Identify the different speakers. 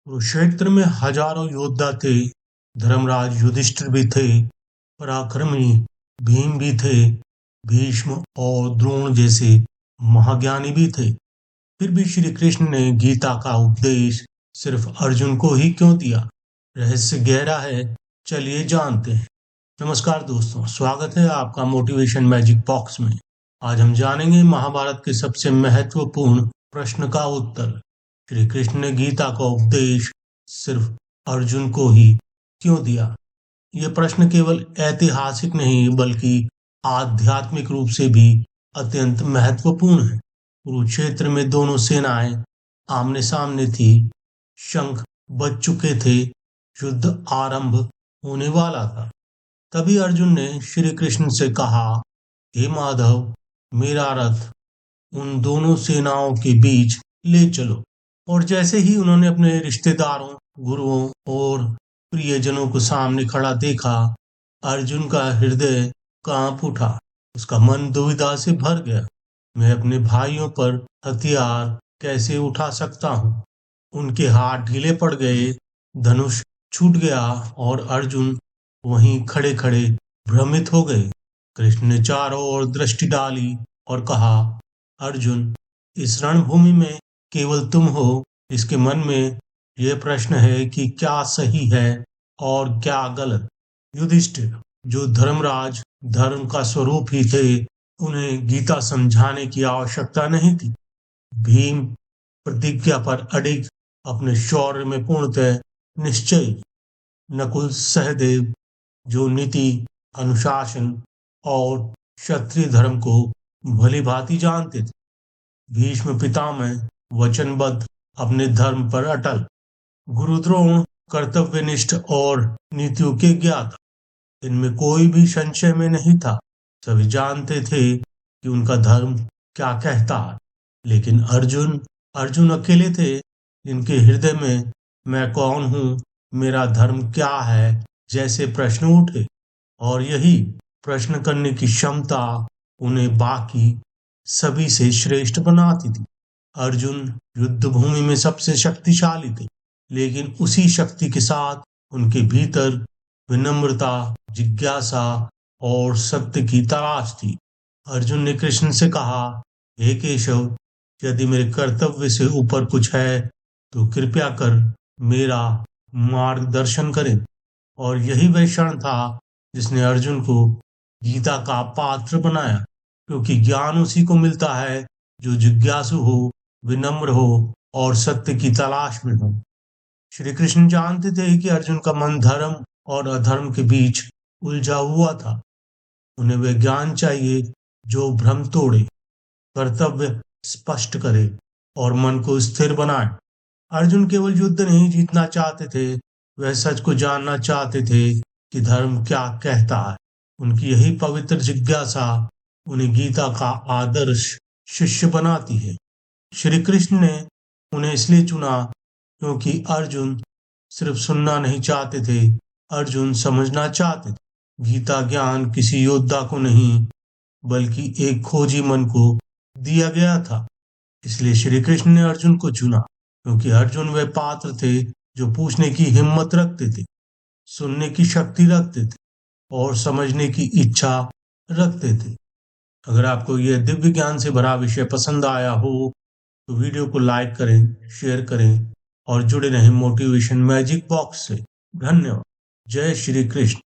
Speaker 1: कुरुक्षेत्र में हजारों योद्धा थे। धर्मराज युधिष्ठिर भी थे, पराक्रमी भीम भी थे, भीष्म और द्रोण जैसे महाज्ञानी भी थे। फिर भी श्री कृष्ण ने गीता का उपदेश सिर्फ अर्जुन को ही क्यों दिया? रहस्य गहरा है, चलिए जानते हैं। नमस्कार दोस्तों, स्वागत है आपका मोटिवेशन मैजिक बॉक्स में। आज हम जानेंगे महाभारत के सबसे महत्वपूर्ण प्रश्न का उत्तर। श्री कृष्ण ने गीता का उपदेश सिर्फ अर्जुन को ही क्यों दिया? यह प्रश्न केवल ऐतिहासिक नहीं बल्कि आध्यात्मिक रूप से भी अत्यंत महत्वपूर्ण है। कुरुक्षेत्र में दोनों सेनाएं आमने सामने थी, शंख बज चुके थे, युद्ध आरंभ होने वाला था। तभी अर्जुन ने श्री कृष्ण से कहा, हे माधव, मेरा रथ उन दोनों सेनाओं के बीच ले चलो। और जैसे ही उन्होंने अपने रिश्तेदारों, गुरुओं और प्रियजनों को सामने खड़ा देखा, अर्जुन का हृदय कांप उठा। उसका मन दुविधा से भर गया। मैं अपने भाइयों पर हथियार कैसे उठा सकता हूँ? उनके हाथ ढीले पड़ गए, धनुष छूट गया और अर्जुन वहीं खड़े खड़े भ्रमित हो गए। कृष्ण ने चारों ओर दृष्टि डाली और कहा, अर्जुन, इस रणभूमि में केवल तुम हो जिसके मन में यह प्रश्न है कि क्या सही है और क्या गलत। युधिष्ठिर, जो धर्मराज धर्म का स्वरूप ही थे, उन्हें गीता समझाने की आवश्यकता नहीं थी। भीम, प्रतिज्ञा पर अडिग, अपने शौर्य में पूर्णतः निश्चयी। नकुल, सहदेव, जो नीति, अनुशासन और क्षत्रिय धर्म को भली भांति जानते थे। भीष्म पितामह, वचनबद्ध, अपने धर्म पर अटल। गुरु द्रोण, कर्तव्यनिष्ठ और नीतियों के ज्ञाता। इनमें कोई भी संशय में नहीं था। सभी जानते थे कि उनका धर्म क्या कहता है। लेकिन अर्जुन अकेले थे जिनके हृदय में मैं कौन हूँ, मेरा धर्म क्या है जैसे प्रश्न उठे। और यही प्रश्न करने की क्षमता उन्हें बाकी सभी से श्रेष्ठ बनाती थी। अर्जुन युद्ध भूमि में सबसे शक्तिशाली थे, लेकिन उसी शक्ति के साथ उनके भीतर विनम्रता, जिज्ञासा और सत्य की तलाश थी। अर्जुन ने कृष्ण से कहा, हे केशव, यदि मेरे कर्तव्य से ऊपर कुछ है तो कृपया कर मेरा मार्गदर्शन करें। और यही वह क्षण था जिसने अर्जुन को गीता का पात्र बनाया, क्योंकि ज्ञान उसी को मिलता है जो जिज्ञासु हो, विनम्र हो और सत्य की तलाश में हो। श्री कृष्ण जानते थे कि अर्जुन का मन धर्म और अधर्म के बीच उलझा हुआ था। उन्हें वह ज्ञान चाहिए जो भ्रम तोड़े, कर्तव्य स्पष्ट करे और मन को स्थिर बनाए। अर्जुन केवल युद्ध नहीं जीतना चाहते थे, वह सच को जानना चाहते थे कि धर्म क्या कहता है। उनकी यही पवित्र जिज्ञासा उन्हें गीता का आदर्श शिष्य बनाती है। श्री कृष्ण ने उन्हें इसलिए चुना क्योंकि अर्जुन सिर्फ सुनना नहीं चाहते थे, अर्जुन समझना चाहते थे। गीता ज्ञान किसी योद्धा को नहीं बल्कि एक खोजी मन को दिया गया था। इसलिए श्री कृष्ण ने अर्जुन को चुना, क्योंकि अर्जुन वे पात्र थे जो पूछने की हिम्मत रखते थे, सुनने की शक्ति रखते थे और समझने की इच्छा रखते थे। अगर आपको यह दिव्य ज्ञान से भरा विषय पसंद आया हो तो वीडियो को लाइक करें, शेयर करें और जुड़े रहें मोटिवेशन मैजिक बॉक्स से। धन्यवाद। जय श्री कृष्ण।